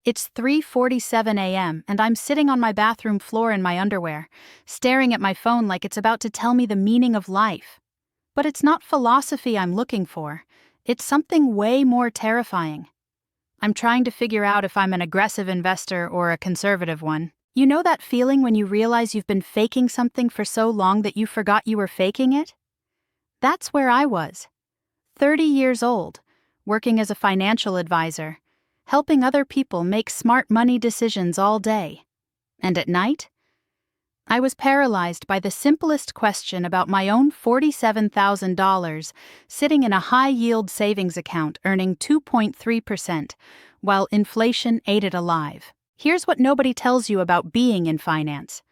It's 3:47 a.m. and I'm sitting on my bathroom floor in my underwear, staring at my phone like it's about to tell me the meaning of life. But it's not philosophy I'm looking for. It's something way more terrifying. I'm trying to figure out if I'm an aggressive investor or a conservative one. You know that feeling when you realize you've been faking something for so long that you forgot you were faking it? That's where I was. 30 years old, working as a financial advisor, helping other people make smart money decisions all day. And at night, I was paralyzed by the simplest question about my own $47,000 sitting in a high-yield savings account earning 2.3%, while inflation ate it alive. Here's what nobody tells you about being in finance.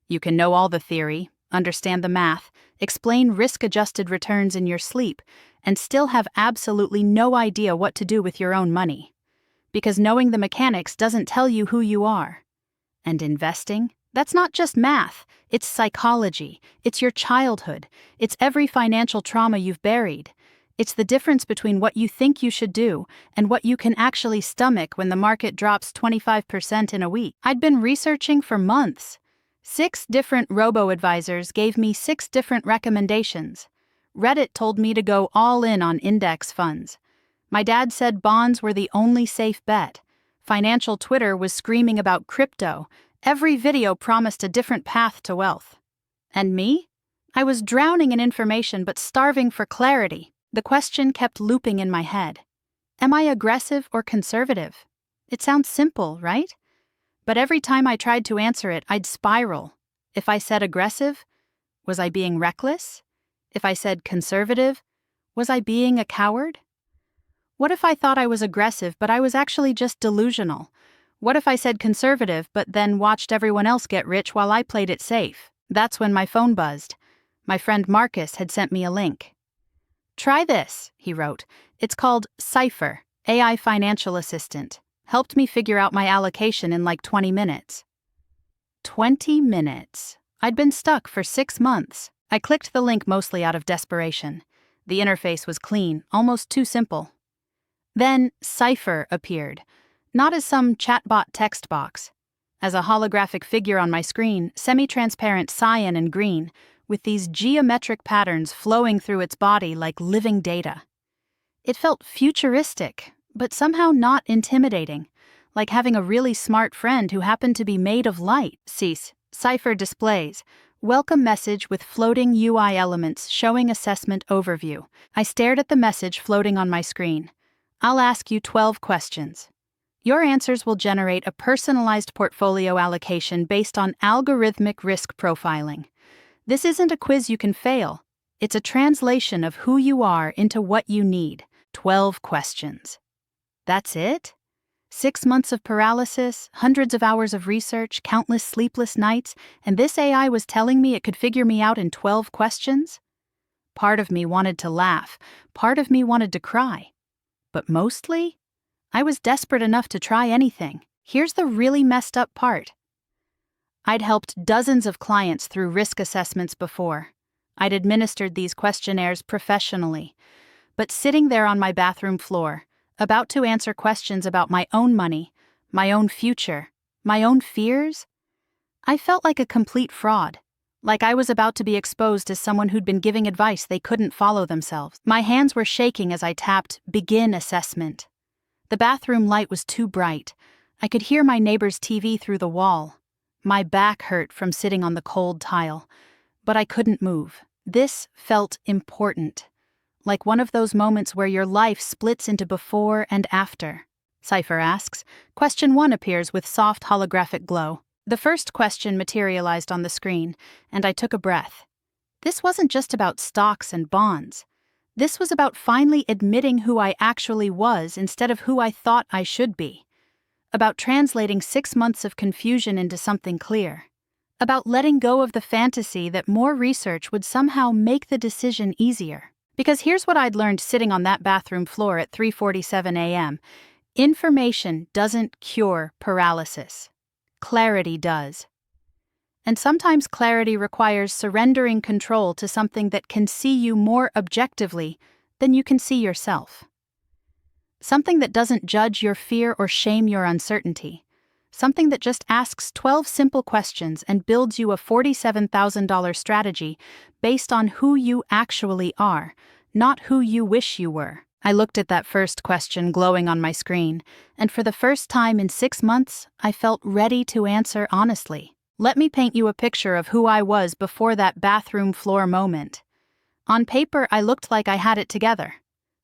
You can know all the theory, understand the math, explain risk-adjusted returns in your sleep, and still have absolutely no idea what to do with your own money. Because knowing the mechanics doesn't tell you who you are. And investing? That's not just math, it's psychology, it's your childhood, it's every financial trauma you've buried. It's the difference between what you think you should do and what you can actually stomach when the market drops 25% in a week. I'd been researching for months. 6 different robo-advisors gave me 6 different recommendations. Reddit told me to go all in on index funds. My dad said bonds were the only safe bet. Financial Twitter was screaming about crypto. Every video promised a different path to wealth. And me? I was drowning in information but starving for clarity. The question kept looping in my head. Am I aggressive or conservative? It sounds simple, right? But every time I tried to answer it, I'd spiral. If I said aggressive, was I being reckless? If I said conservative, was I being a coward? What if I thought I was aggressive but I was actually just delusional? What if I said conservative but then watched everyone else get rich while I played it safe? That's when my phone buzzed. My friend Marcus had sent me a link. "Try this," he wrote. "It's called CIPHER, AI Financial Assistant. Helped me figure out my allocation in like 20 minutes. 20 minutes. I'd been stuck for 6 months. I clicked the link mostly out of desperation. The interface was clean, almost too simple. Then CIPHER appeared, not as some chatbot text box, as a holographic figure on my screen, semi-transparent cyan and green, with these geometric patterns flowing through its body like living data. It felt futuristic, but somehow not intimidating, like having a really smart friend who happened to be made of light. CIPHER displays. Welcome message with floating UI elements showing assessment overview. I stared at the message floating on my screen. I'll ask you 12 questions. Your answers will generate a personalized portfolio allocation based on algorithmic risk profiling. This isn't a quiz you can fail. It's a translation of who you are into what you need. 12 questions. That's it? 6 months of paralysis, hundreds of hours of research, countless sleepless nights, and this AI was telling me it could figure me out in 12 questions? Part of me wanted to laugh, part of me wanted to cry. But mostly, I was desperate enough to try anything. Here's the really messed up part. I'd helped dozens of clients through risk assessments before. I'd administered these questionnaires professionally. But sitting there on my bathroom floor, about to answer questions about my own money, my own future, my own fears, I felt like a complete fraud. Like I was about to be exposed as someone who'd been giving advice they couldn't follow themselves. My hands were shaking as I tapped Begin Assessment. The bathroom light was too bright. I could hear my neighbor's TV through the wall. My back hurt from sitting on the cold tile, but I couldn't move. This felt important, like one of those moments where your life splits into before and after. CIPHER asks. Question 1 appears with soft holographic glow. The first question materialized on the screen, and I took a breath. This wasn't just about stocks and bonds. This was about finally admitting who I actually was instead of who I thought I should be. About translating 6 months of confusion into something clear. About letting go of the fantasy that more research would somehow make the decision easier. Because here's what I'd learned sitting on that bathroom floor at 3:47 a.m. Information doesn't cure paralysis. Clarity does. And sometimes clarity requires surrendering control to something that can see you more objectively than you can see yourself. Something that doesn't judge your fear or shame your uncertainty. Something that just asks 12 simple questions and builds you a $47,000 strategy based on who you actually are, not who you wish you were. I looked at that first question glowing on my screen, and for the first time in 6 months, I felt ready to answer honestly. Let me paint you a picture of who I was before that bathroom floor moment. On paper, I looked like I had it together.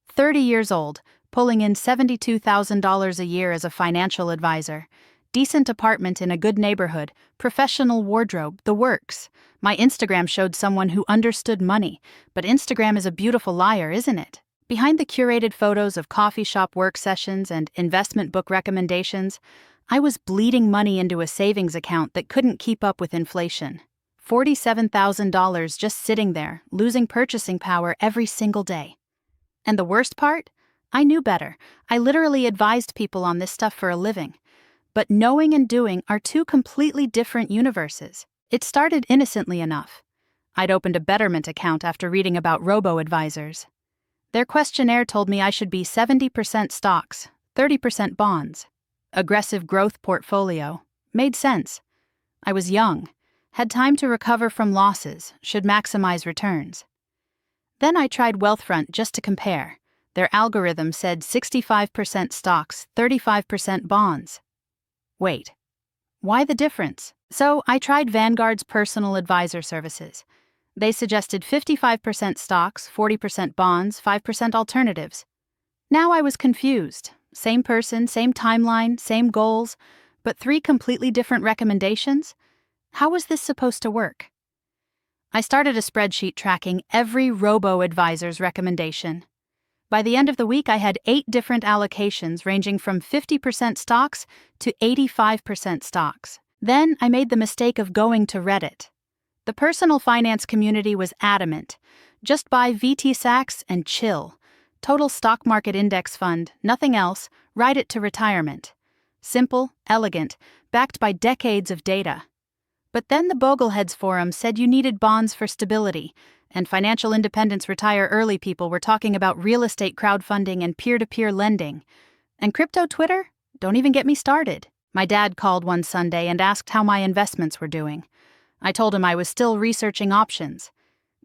30 years old, pulling in $72,000 a year as a financial advisor. Decent apartment in a good neighborhood, professional wardrobe, the works. My Instagram showed someone who understood money, but Instagram is a beautiful liar, isn't it? Behind the curated photos of coffee shop work sessions and investment book recommendations, I was bleeding money into a savings account that couldn't keep up with inflation. $47,000 just sitting there, losing purchasing power every single day. And the worst part? I knew better. I literally advised people on this stuff for a living. But knowing and doing are two completely different universes. It started innocently enough. I'd opened a Betterment account after reading about robo-advisors. Their questionnaire told me I should be 70% stocks, 30% bonds. Aggressive growth portfolio. Made sense. I was young, had time to recover from losses, should maximize returns. Then I tried Wealthfront just to compare. Their algorithm said 65% stocks, 35% bonds. Wait, why the difference? So I tried Vanguard's personal advisor services. They suggested 55% stocks, 40% bonds, 5% alternatives. Now I was confused. Same person, same timeline, same goals, but 3 completely different recommendations? How was this supposed to work? I started a spreadsheet tracking every robo-advisor's recommendation. By the end of the week, I had 8 different allocations ranging from 50% stocks to 85% stocks. Then I made the mistake of going to Reddit. The personal finance community was adamant. Just buy VT Sachs and chill. Total stock market index fund, nothing else, ride it to retirement. Simple, elegant, backed by decades of data. But then the Bogleheads forum said you needed bonds for stability, and financial independence retire early people were talking about real estate crowdfunding and peer-to-peer lending. And crypto Twitter? Don't even get me started. My dad called one Sunday and asked how my investments were doing. I told him I was still researching options.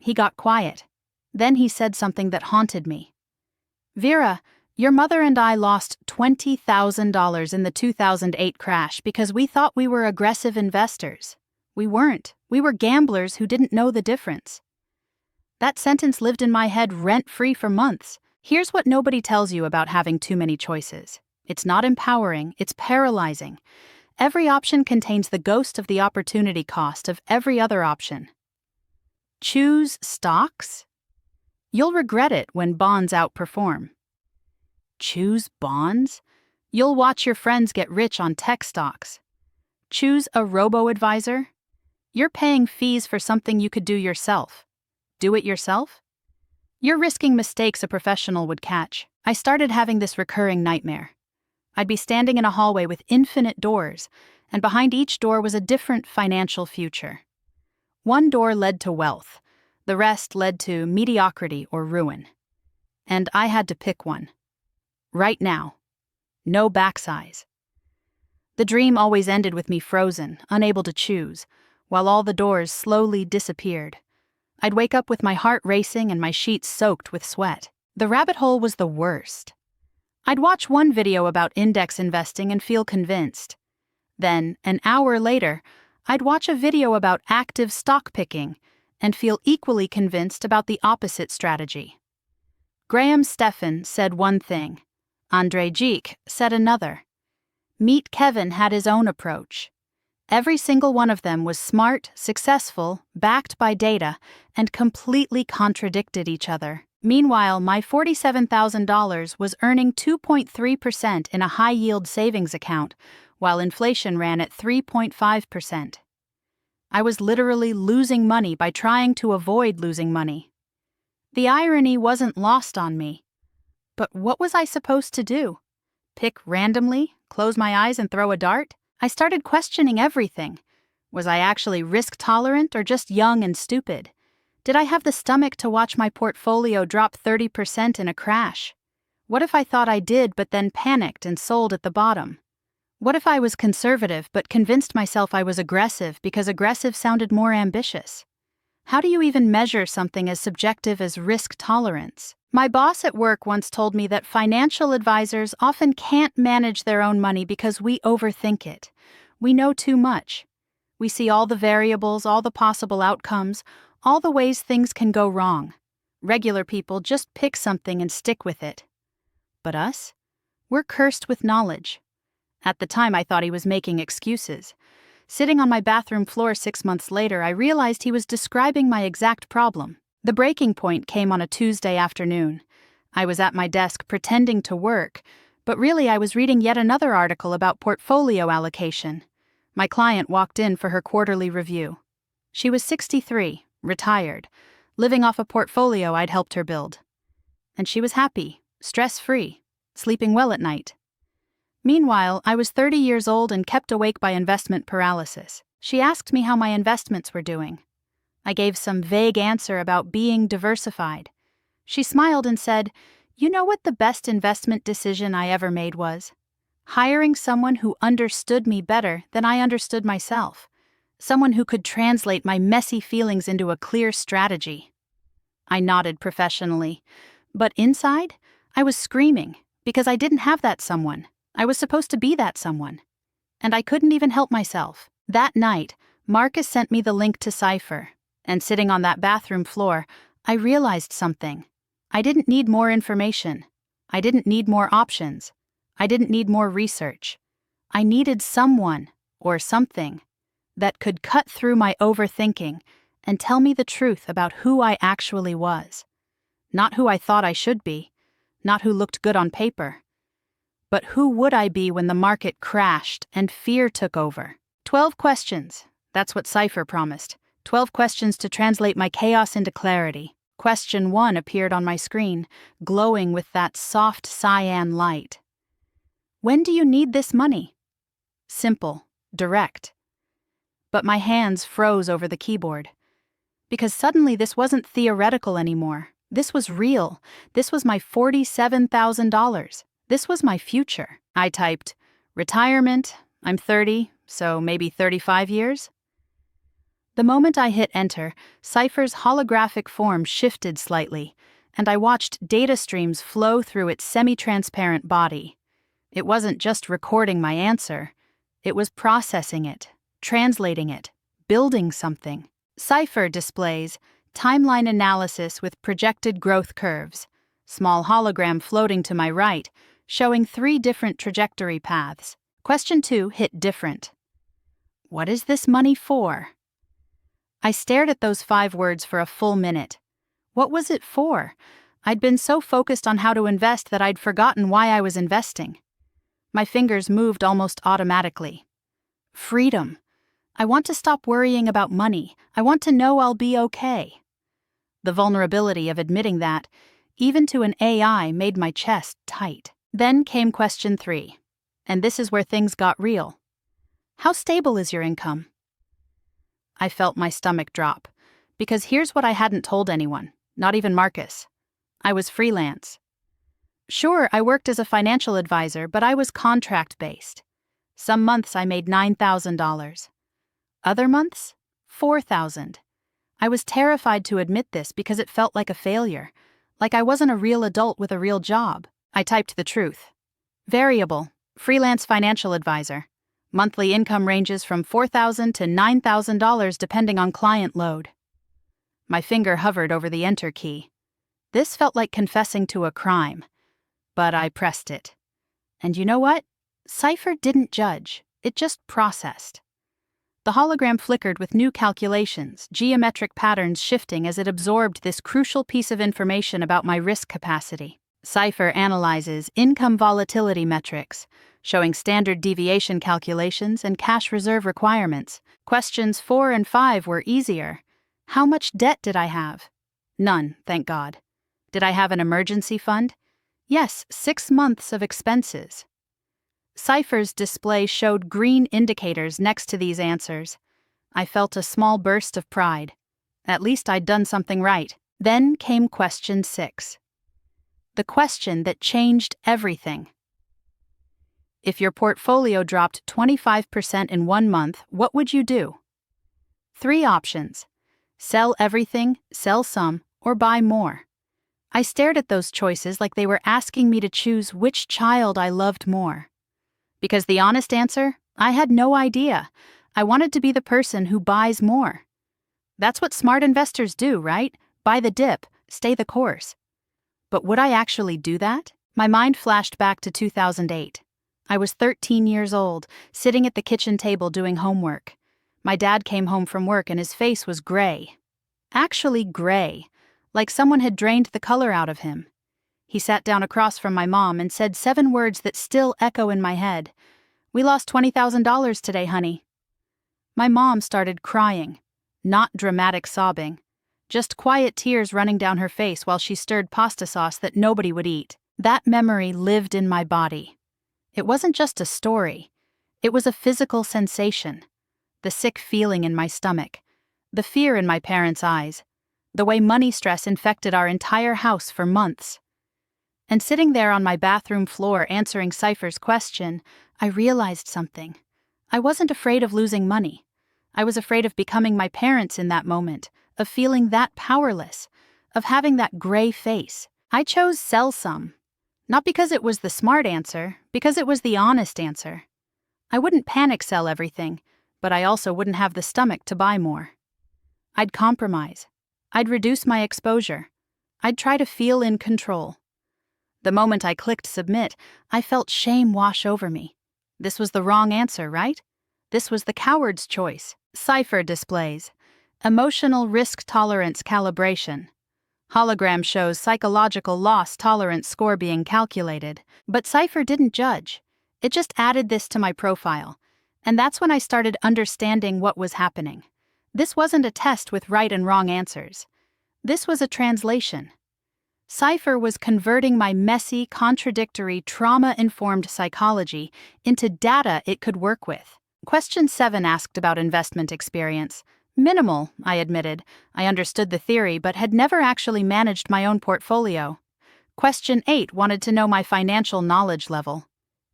He got quiet. Then he said something that haunted me. Vera, your mother and I lost $20,000 in the 2008 crash because we thought we were aggressive investors. We weren't. We were gamblers who didn't know the difference. That sentence lived in my head rent-free for months. Here's what nobody tells you about having too many choices. It's not empowering, it's paralyzing. Every option contains the ghost of the opportunity cost of every other option. Choose stocks? You'll regret it when bonds outperform. Choose bonds? You'll watch your friends get rich on tech stocks. Choose a robo-advisor? You're paying fees for something you could do yourself. Do it yourself? You're risking mistakes a professional would catch. I started having this recurring nightmare. I'd be standing in a hallway with infinite doors, and behind each door was a different financial future. One door led to wealth, the rest led to mediocrity or ruin. And I had to pick one. Right now. No backsize. The dream always ended with me frozen, unable to choose, while all the doors slowly disappeared. I'd wake up with my heart racing and my sheets soaked with sweat. The rabbit hole was the worst. I'd watch one video about index investing and feel convinced. Then, an hour later, I'd watch a video about active stock picking and feel equally convinced about the opposite strategy. Graham Stephan said one thing. André Geek said another. Meet Kevin had his own approach. Every single one of them was smart, successful, backed by data, and completely contradicted each other. Meanwhile, my $47,000 was earning 2.3% in a high-yield savings account, while inflation ran at 3.5%. I was literally losing money by trying to avoid losing money. The irony wasn't lost on me. But what was I supposed to do? Pick randomly, close my eyes and throw a dart? I started questioning everything. Was I actually risk-tolerant or just young and stupid? Did I have the stomach to watch my portfolio drop 30% in a crash? What if I thought I did but then panicked and sold at the bottom? What if I was conservative but convinced myself I was aggressive because aggressive sounded more ambitious? How do you even measure something as subjective as risk tolerance? My boss at work once told me that financial advisors often can't manage their own money because we overthink it. We know too much. We see all the variables, all the possible outcomes, all the ways things can go wrong. Regular people just pick something and stick with it. But us? We're cursed with knowledge. At the time, I thought he was making excuses. Sitting on my bathroom floor 6 months later, I realized he was describing my exact problem. The breaking point came on a Tuesday afternoon. I was at my desk pretending to work, but really I was reading yet another article about portfolio allocation. My client walked in for her quarterly review. She was 63, retired, living off a portfolio I'd helped her build. And she was happy, stress-free, sleeping well at night. Meanwhile, I was 30 years old and kept awake by investment paralysis. She asked me how my investments were doing. I gave some vague answer about being diversified. She smiled and said, "You know what the best investment decision I ever made was? Hiring someone who understood me better than I understood myself. Someone who could translate my messy feelings into a clear strategy." I nodded professionally, but inside, I was screaming because I didn't have that someone. I was supposed to be that someone. And I couldn't even help myself. That night, Marcus sent me the link to CIPHER, and sitting on that bathroom floor, I realized something. I didn't need more information. I didn't need more options. I didn't need more research. I needed someone, or something, that could cut through my overthinking and tell me the truth about who I actually was. Not who I thought I should be, not who looked good on paper. But who would I be when the market crashed and fear took over? 12 questions. That's what CIPHER promised. 12 questions to translate my chaos into clarity. Question 1 appeared on my screen, glowing with that soft cyan light. When do you need this money? Simple, direct. But my hands froze over the keyboard. Because suddenly this wasn't theoretical anymore. This was real. This was my $47,000. This was my future. I typed, retirement, I'm 30, so maybe 35 years? The moment I hit enter, CIPHER's holographic form shifted slightly, and I watched data streams flow through its semi-transparent body. It wasn't just recording my answer. It was processing it, translating it, building something. CIPHER displays timeline analysis with projected growth curves, small hologram floating to my right, showing 3 different trajectory paths. Question 2 hit different. What is this money for? I stared at those 5 words for a full minute. What was it for? I'd been so focused on how to invest that I'd forgotten why I was investing. My fingers moved almost automatically. Freedom. I want to stop worrying about money. I want to know I'll be okay. The vulnerability of admitting that, even to an AI, made my chest tight. Then came question 3. And this is where things got real. How stable is your income? I felt my stomach drop, because here's what I hadn't told anyone, not even Marcus. I was freelance. Sure, I worked as a financial advisor, but I was contract-based. Some months I made $9,000. Other months, $4,000. I was terrified to admit this because it felt like a failure, like I wasn't a real adult with a real job. I typed the truth. Variable, freelance financial advisor. Monthly income ranges from $4,000 to $9,000 depending on client load. My finger hovered over the enter key. This felt like confessing to a crime, but I pressed it. And you know what? CIPHER didn't judge, it just processed. The hologram flickered with new calculations, geometric patterns shifting as it absorbed this crucial piece of information about my risk capacity. CIPHER analyzes income volatility metrics, showing standard deviation calculations and cash reserve requirements. Questions 4 and 5 were easier. How much debt did I have? None, thank God. Did I have an emergency fund? Yes, 6 months of expenses. CIPHER's display showed green indicators next to these answers. I felt a small burst of pride. At least I'd done something right. Then came question 6. The question that changed everything. If your portfolio dropped 25% in 1 month, what would you do? 3 options: sell everything, sell some, or buy more. I stared at those choices like they were asking me to choose which child I loved more. Because the honest answer, I had no idea. I wanted to be the person who buys more. That's what smart investors do, right? Buy the dip, stay the course. But would I actually do that? My mind flashed back to 2008. I was 13 years old, sitting at the kitchen table doing homework. My dad came home from work and his face was gray. Actually gray, like someone had drained the color out of him. He sat down across from my mom and said 7 words that still echo in my head. "We lost $20,000 today, honey." My mom started crying. Not dramatic sobbing. Just quiet tears running down her face while she stirred pasta sauce that nobody would eat. That memory lived in my body. It wasn't just a story. It was a physical sensation. The sick feeling in my stomach. The fear in my parents' eyes. The way money stress infected our entire house for months. And sitting there on my bathroom floor answering CIPHER's question, I realized something. I wasn't afraid of losing money. I was afraid of becoming my parents in that moment, of feeling that powerless, of having that gray face. I chose sell some. Not because it was the smart answer, because it was the honest answer. I wouldn't panic sell everything, but I also wouldn't have the stomach to buy more. I'd compromise. I'd reduce my exposure. I'd try to feel in control. The moment I clicked submit, I felt shame wash over me. This was the wrong answer, right? This was the coward's choice. CIPHER displays. Emotional risk tolerance calibration. Hologram shows psychological loss tolerance score being calculated. But CIPHER didn't judge. It just added this to my profile. And that's when I started understanding what was happening. This wasn't a test with right and wrong answers. This was a translation. CIPHER was converting my messy, contradictory, trauma-informed psychology into data it could work with. Question 7 asked about investment experience. Minimal, I admitted. I understood the theory but had never actually managed my own portfolio. Question 8 wanted to know my financial knowledge level.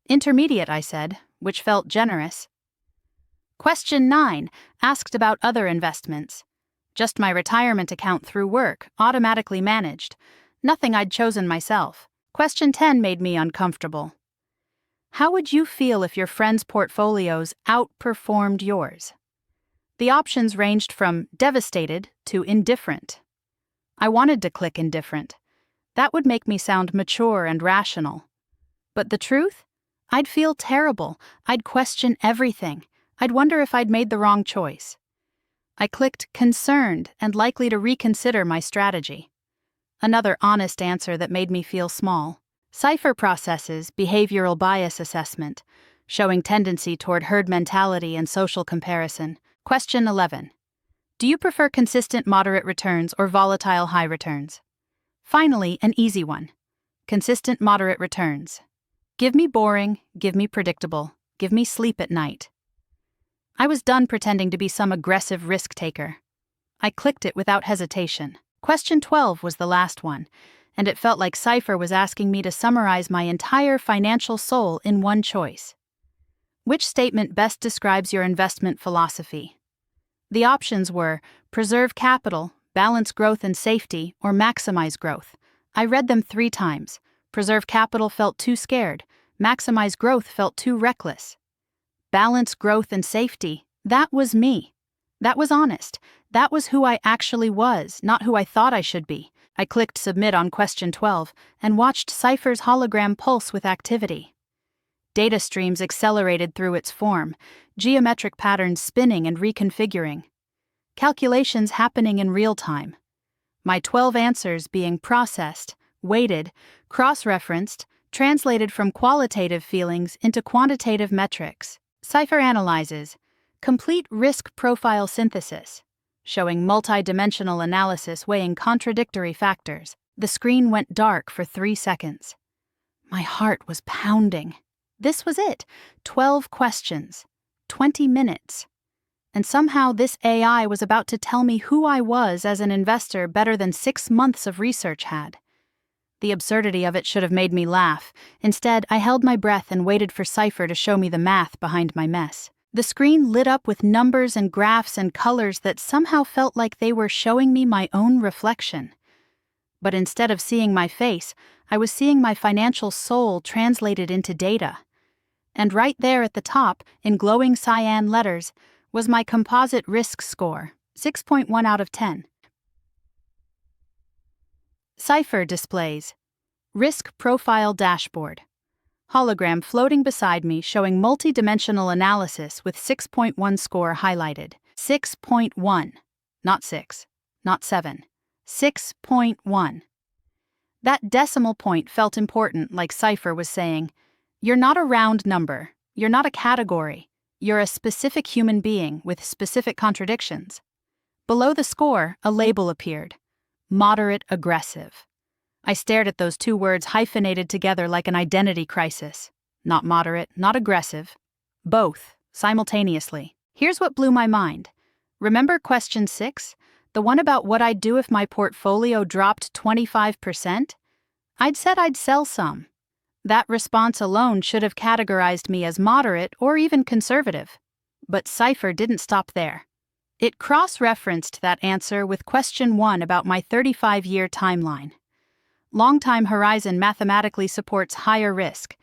Intermediate, I said, which felt generous. Question 9 asked about other investments. Just my retirement account through work, automatically managed. Nothing I'd chosen myself. Question 10 made me uncomfortable. How would you feel if your friends' portfolios outperformed yours? The options ranged from devastated to indifferent. I wanted to click indifferent. That would make me sound mature and rational. But the truth? I'd feel terrible. I'd question everything. I'd wonder if I'd made the wrong choice. I clicked concerned and likely to reconsider my strategy. Another honest answer that made me feel small. CIPHER processes behavioral bias assessment, showing tendency toward herd mentality and social comparison. Question 11. Do you prefer consistent moderate returns or volatile high returns? Finally, an easy one. Consistent moderate returns. Give me boring, give me predictable, give me sleep at night. I was done pretending to be some aggressive risk taker. I clicked it without hesitation. Question 12 was the last one, and it felt like CIPHER was asking me to summarize my entire financial soul in one choice. Which statement best describes your investment philosophy? The options were preserve capital, balance growth and safety, or maximize growth. I read them 3 times. Preserve capital felt too scared. Maximize growth felt too reckless. Balance growth and safety, that was me. That was honest. That was who I actually was, not who I thought I should be. I clicked submit on question 12 and watched CIPHER's hologram pulse with activity. Data streams accelerated through its form, geometric patterns spinning and reconfiguring. Calculations happening in real time. My 12 answers being processed, weighted, cross-referenced, translated from qualitative feelings into quantitative metrics. CIPHER analyzes complete risk profile synthesis, showing multi-dimensional analysis weighing contradictory factors. The screen went dark for 3 seconds. My heart was pounding. This was it. 12 questions. 20 minutes. And somehow this AI was about to tell me who I was as an investor better than 6 months of research had. The absurdity of it should have made me laugh. Instead, I held my breath and waited for CIPHER to show me the math behind my mess. The screen lit up with numbers and graphs and colors that somehow felt like they were showing me my own reflection. But instead of seeing my face, I was seeing my financial soul translated into data. And right there at the top, in glowing cyan letters, was my composite risk score, 6.1 out of 10. CIPHER displays Risk Profile Dashboard. Hologram floating beside me showing multi-dimensional analysis with 6.1 score highlighted. 6.1. Not 6. Not 7. 6.1. That decimal point felt important, like CIPHER was saying, "You're not a round number. You're not a category. You're a specific human being with specific contradictions." Below the score, a label appeared. Moderate aggressive. I stared at those two words hyphenated together like an identity crisis. Not moderate, not aggressive. Both, simultaneously. Here's what blew my mind. Remember question 6? The one about what I'd do if my portfolio dropped 25%? I'd said I'd sell some. That response alone should have categorized me as moderate or even conservative. But CIPHER didn't stop there. It cross-referenced that answer with question 1 about my 35-year timeline. Long-time horizon mathematically supports higher risk.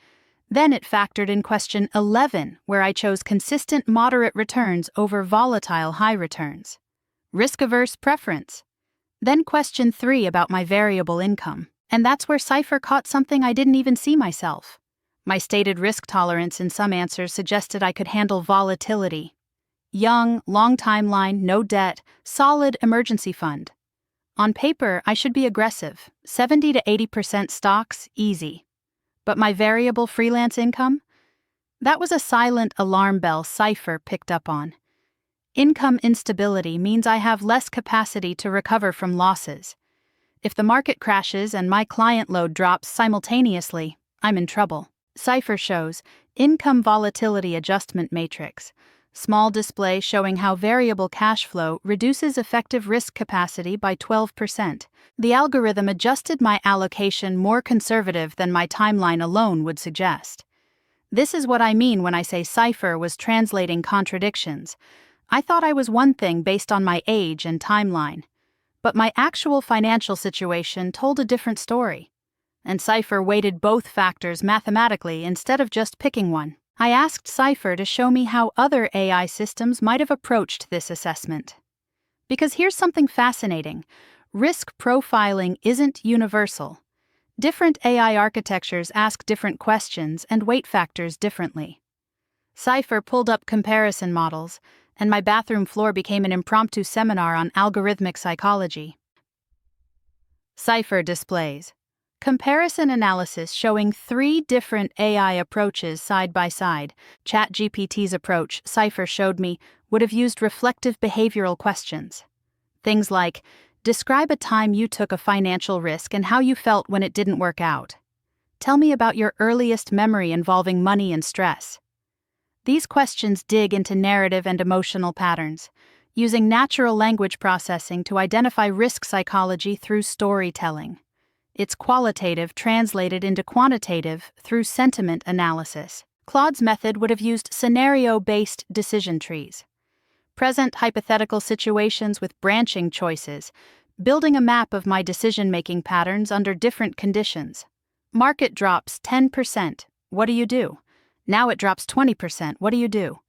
Then it factored in question 11, where I chose consistent moderate returns over volatile high returns. Risk-averse preference. Then question 3 about my variable income. And that's where CIPHER caught something I didn't even see myself. My stated risk tolerance in some answers suggested I could handle volatility. Young, long timeline, no debt, solid emergency fund. On paper, I should be aggressive, 70 to 80% stocks, easy. But my variable freelance income? That was a silent alarm bell CIPHER picked up on. Income instability means I have less capacity to recover from losses. If the market crashes and my client load drops simultaneously, I'm in trouble. CIPHER shows Income Volatility Adjustment Matrix. Small display showing how variable cash flow reduces effective risk capacity by 12%. The algorithm adjusted my allocation more conservative than my timeline alone would suggest. This is what I mean when I say CIPHER was translating contradictions. I thought I was one thing based on my age and timeline. But my actual financial situation told a different story. And CIPHER weighted both factors mathematically instead of just picking one. I asked CIPHER to show me how other AI systems might have approached this assessment. Because here's something fascinating. Risk profiling isn't universal. Different AI architectures ask different questions and weight factors differently. CIPHER pulled up comparison models, and my bathroom floor became an impromptu seminar on algorithmic psychology. CIPHER displays comparison analysis showing 3 different AI approaches side by side. ChatGPT's approach, CIPHER showed me, would have used reflective behavioral questions. Things like, describe a time you took a financial risk and how you felt when it didn't work out. Tell me about your earliest memory involving money and stress. These questions dig into narrative and emotional patterns, using natural language processing to identify risk psychology through storytelling. It's qualitative translated into quantitative through sentiment analysis. Claude's method would have used scenario-based decision trees. Present hypothetical situations with branching choices, building a map of my decision-making patterns under different conditions. Market drops 10%. What do? Now it drops 20%. What do?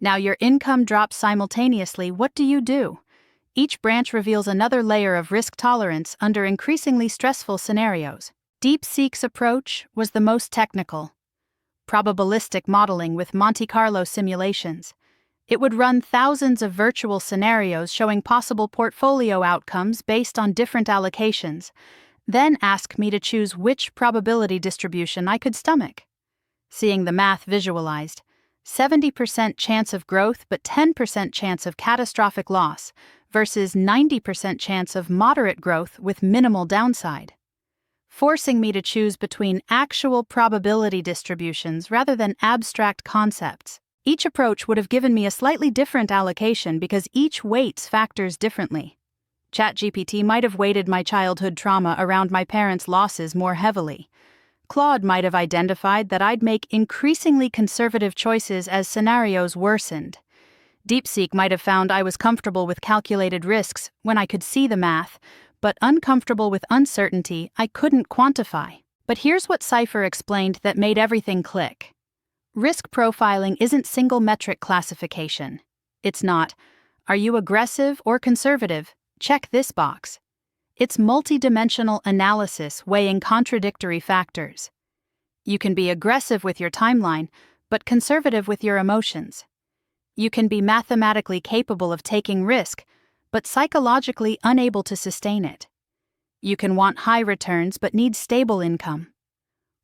Now your income drops simultaneously. What do you do? Each branch reveals another layer of risk tolerance under increasingly stressful scenarios. DeepSeek's approach was the most technical. Probabilistic modeling with Monte Carlo simulations. It would run thousands of virtual scenarios showing possible portfolio outcomes based on different allocations, then ask me to choose which probability distribution I could stomach. Seeing the math visualized, 70% chance of growth but 10% chance of catastrophic loss versus 90% chance of moderate growth with minimal downside, forcing me to choose between actual probability distributions rather than abstract concepts. Each approach would have given me a slightly different allocation because each weights factors differently. ChatGPT might have weighted my childhood trauma around my parents' losses more heavily. Claude might have identified that I'd make increasingly conservative choices as scenarios worsened. DeepSeek might have found I was comfortable with calculated risks when I could see the math, but uncomfortable with uncertainty I couldn't quantify. But here's what CIPHER explained that made everything click. Risk profiling isn't single metric classification. It's not, are you aggressive or conservative? Check this box. It's multidimensional analysis weighing contradictory factors. You can be aggressive with your timeline, but conservative with your emotions. You can be mathematically capable of taking risk, but psychologically unable to sustain it. You can want high returns but need stable income.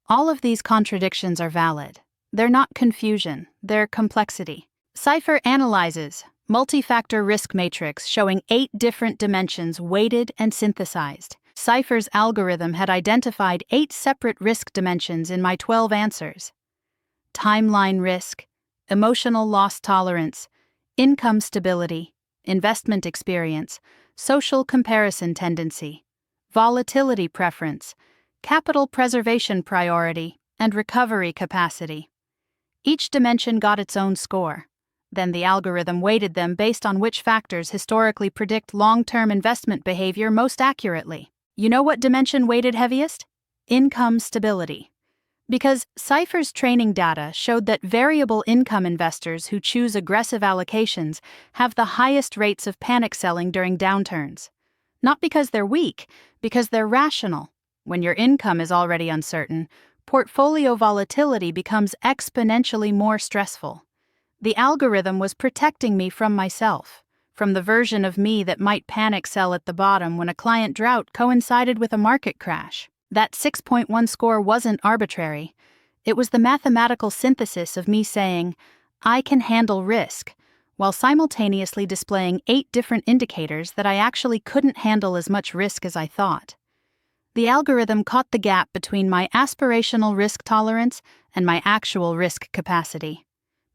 All of these contradictions are valid. They're not confusion, they're complexity. CIPHER analyzes multi-factor risk matrix showing 8 different dimensions weighted and synthesized. CIPHER's algorithm had identified 8 separate risk dimensions in my 12 answers. Timeline risk, emotional loss tolerance, income stability, investment experience, social comparison tendency, volatility preference, capital preservation priority, and recovery capacity. Each dimension got its own score. Then the algorithm weighted them based on which factors historically predict long-term investment behavior most accurately. You know what dimension weighted heaviest? Income stability. Because CIPHER's training data showed that variable income investors who choose aggressive allocations have the highest rates of panic selling during downturns. Not because they're weak, because they're rational. When your income is already uncertain, portfolio volatility becomes exponentially more stressful. The algorithm was protecting me from myself, from the version of me that might panic sell at the bottom when a client drought coincided with a market crash. That 6.1 score wasn't arbitrary. It was the mathematical synthesis of me saying, I can handle risk, while simultaneously displaying 8 different indicators that I actually couldn't handle as much risk as I thought. The algorithm caught the gap between my aspirational risk tolerance and my actual risk capacity,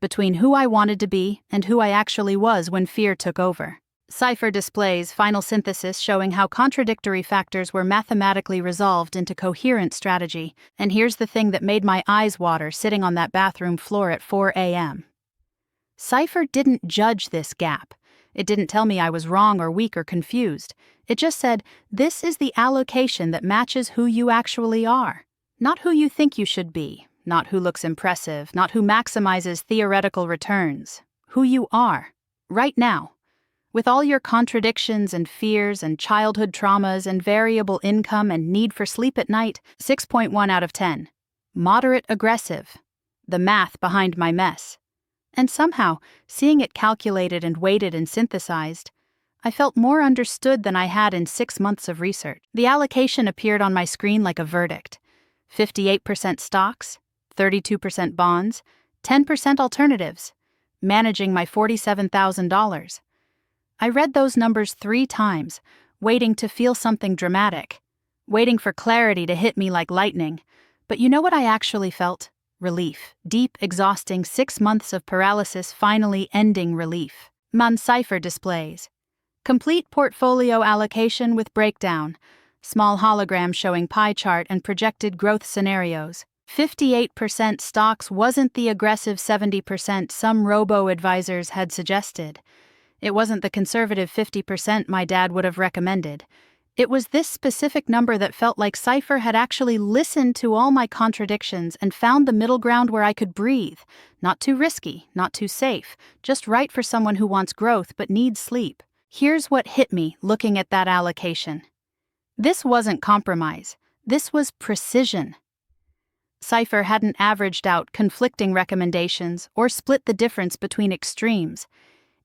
between who I wanted to be and who I actually was when fear took over. CIPHER displays final synthesis showing how contradictory factors were mathematically resolved into coherent strategy, and here's the thing that made my eyes water sitting on that bathroom floor at 4 a.m. CIPHER didn't judge this gap. It didn't tell me I was wrong or weak or confused. It just said, this is the allocation that matches who you actually are. Not who you think you should be, not who looks impressive, not who maximizes theoretical returns. Who you are, right now. With all your contradictions and fears and childhood traumas and variable income and need for sleep at night, 6.1 out of 10. Moderate aggressive. The math behind my mess. And somehow, seeing it calculated and weighted and synthesized, I felt more understood than I had in 6 months of research. The allocation appeared on my screen like a verdict. 58% stocks, 32% bonds, 10% alternatives, managing my $47,000. I read those numbers 3 times, waiting to feel something dramatic, waiting for clarity to hit me like lightning. But you know what I actually felt? Relief. Deep, exhausting 6 months of paralysis finally ending relief. CIPHER displays. Complete portfolio allocation with breakdown. Small hologram showing pie chart and projected growth scenarios. 58% stocks wasn't the aggressive 70% some robo-advisors had suggested. It wasn't the conservative 50% my dad would have recommended. It was this specific number that felt like CIPHER had actually listened to all my contradictions and found the middle ground where I could breathe. Not too risky, not too safe, just right for someone who wants growth but needs sleep. Here's what hit me looking at that allocation. This wasn't compromise. This was precision. CIPHER hadn't averaged out conflicting recommendations or split the difference between extremes.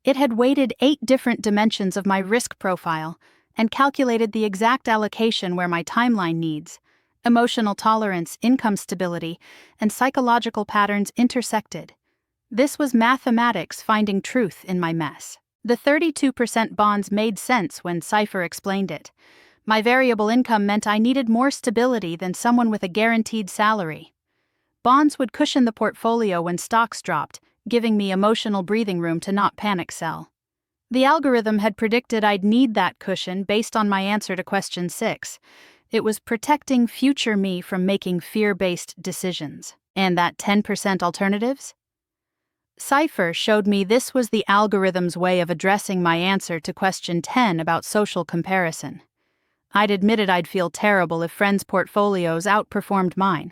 It had weighted 8 different dimensions of my risk profile and calculated the exact allocation where my timeline needs, emotional tolerance, income stability, and psychological patterns intersected. This was mathematics finding truth in my mess. The 32% bonds made sense when CIPHER explained it. My variable income meant I needed more stability than someone with a guaranteed salary. Bonds would cushion the portfolio when stocks dropped, giving me emotional breathing room to not panic sell. The algorithm had predicted I'd need that cushion based on my answer to question 6. It was protecting future me from making fear-based decisions. And that 10% alternatives? CIPHER showed me this was the algorithm's way of addressing my answer to question 10 about social comparison. I'd admitted I'd feel terrible if friends' portfolios outperformed mine.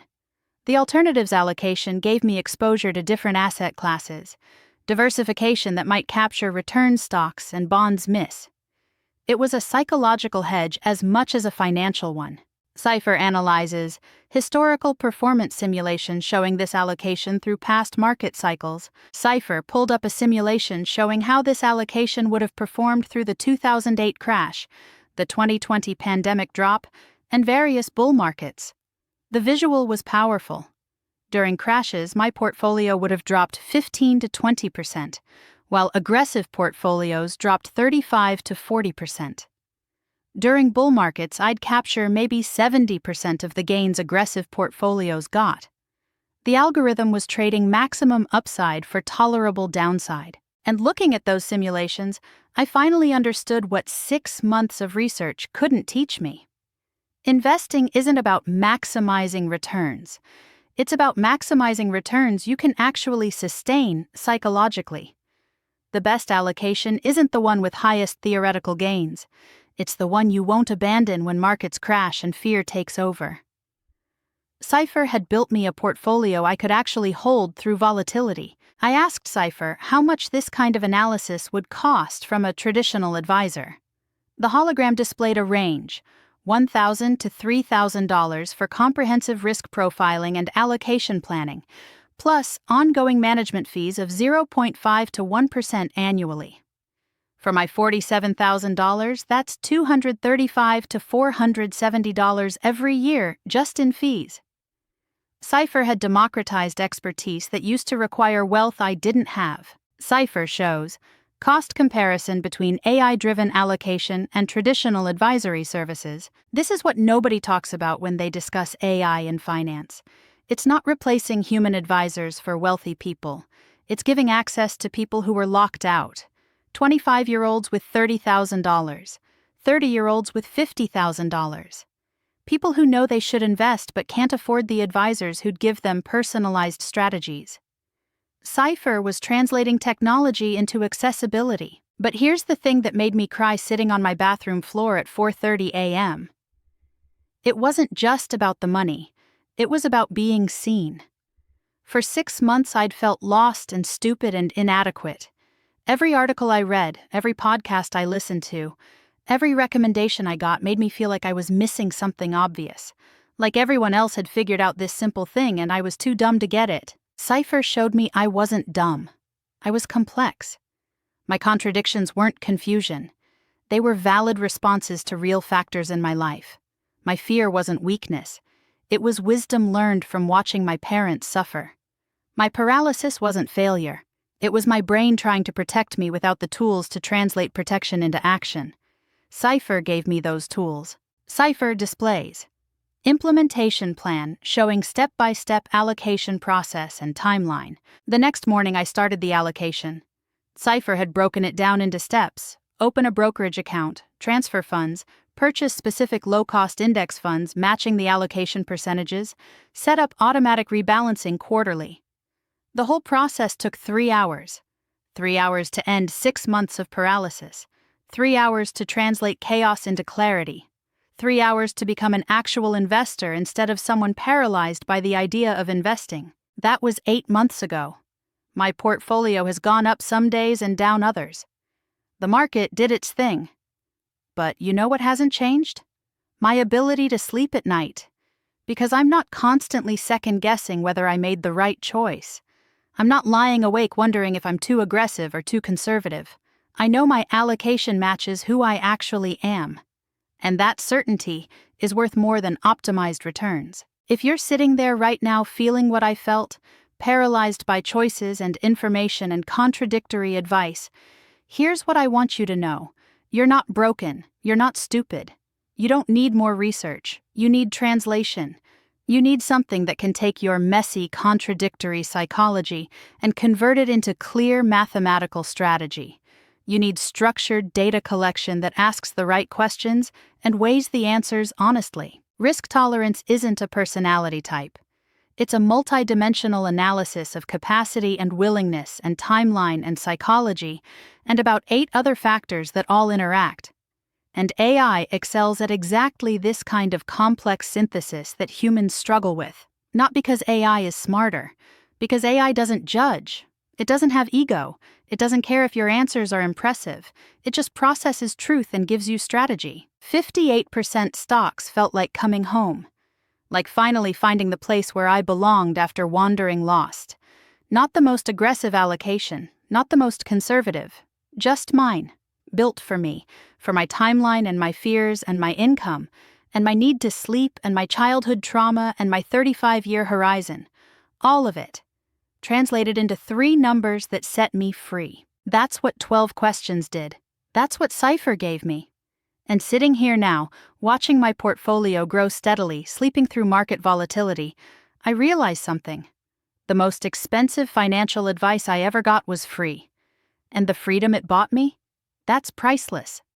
The alternatives allocation gave me exposure to different asset classes, diversification that might capture return stocks and bonds miss. It was a psychological hedge as much as a financial one. CIPHER analyzes historical performance simulations showing this allocation through past market cycles. CIPHER pulled up a simulation showing how this allocation would have performed through the 2008 crash, the 2020 pandemic drop, and various bull markets. The visual was powerful. During crashes, my portfolio would have dropped 15 to 20%, while aggressive portfolios dropped 35 to 40%. During bull markets, I'd capture maybe 70% of the gains aggressive portfolios got. The algorithm was trading maximum upside for tolerable downside. And looking at those simulations, I finally understood what 6 months of research couldn't teach me. Investing isn't about maximizing returns. It's about maximizing returns you can actually sustain psychologically. The best allocation isn't the one with highest theoretical gains. It's the one you won't abandon when markets crash and fear takes over. CIPHER had built me a portfolio I could actually hold through volatility. I asked CIPHER how much this kind of analysis would cost from a traditional advisor. The hologram displayed a range, $1,000 to $3,000 for comprehensive risk profiling and allocation planning, plus ongoing management fees of 0.5 to 1% annually. For my $47,000, that's $235 to $470 every year just in fees. CIPHER had democratized expertise that used to require wealth I didn't have. CIPHER shows cost comparison between AI-driven allocation and traditional advisory services. This is what nobody talks about when they discuss AI in finance. It's not replacing human advisors for wealthy people. It's giving access to people who were locked out. 25-year-olds with $30,000, 30-year-olds with $50,000. People who know they should invest but can't afford the advisors who'd give them personalized strategies. CIPHER was translating technology into accessibility. But here's the thing that made me cry sitting on my bathroom floor at 4:30 a.m. It wasn't just about the money. It was about being seen. For 6 months I'd felt lost and stupid and inadequate. Every article I read, every podcast I listened to, every recommendation I got made me feel like I was missing something obvious. Like everyone else had figured out this simple thing and I was too dumb to get it. CIPHER showed me I wasn't dumb. I was complex. My contradictions weren't confusion. They were valid responses to real factors in my life. My fear wasn't weakness. It was wisdom learned from watching my parents suffer. My paralysis wasn't failure. It was my brain trying to protect me without the tools to translate protection into action. CIPHER gave me those tools. CIPHER displays implementation plan showing step-by-step allocation process and timeline. The next morning I started the allocation. CIPHER had broken it down into steps: open a brokerage account, transfer funds, purchase specific low-cost index funds matching the allocation percentages, set up automatic rebalancing quarterly. The whole process took 3 hours. 3 hours to end 6 months of paralysis. 3 hours to translate chaos into clarity. 3 hours to become an actual investor instead of someone paralyzed by the idea of investing. That was 8 months ago. My portfolio has gone up some days and down others. The market did its thing. But you know what hasn't changed? My ability to sleep at night. Because I'm not constantly second-guessing whether I made the right choice. I'm not lying awake wondering if I'm too aggressive or too conservative. I know my allocation matches who I actually am. And that certainty is worth more than optimized returns. If you're sitting there right now feeling what I felt, paralyzed by choices and information and contradictory advice, here's what I want you to know. You're not broken. You're not stupid. You don't need more research. You need translation. You need something that can take your messy, contradictory psychology and convert it into clear mathematical strategy. You need structured data collection that asks the right questions and weighs the answers honestly. Risk tolerance isn't a personality type. It's a multidimensional analysis of capacity and willingness and timeline and psychology, and about 8 other factors that all interact. And AI excels at exactly this kind of complex synthesis that humans struggle with. Not because AI is smarter, because AI doesn't judge. It doesn't have ego. It doesn't care if your answers are impressive. It just processes truth and gives you strategy. 58% stocks felt like coming home. Like finally finding the place where I belonged after wandering lost. Not the most aggressive allocation, not the most conservative. Just mine. Built for me, for my timeline and my fears and my income, and my need to sleep and my childhood trauma and my 35-year horizon. All of it. Translated into 3 numbers that set me free. That's what 12 questions did. That's what CIPHER gave me. And sitting here now, watching my portfolio grow steadily, sleeping through market volatility, I realize something. The most expensive financial advice I ever got was free. And the freedom it bought me? That's priceless.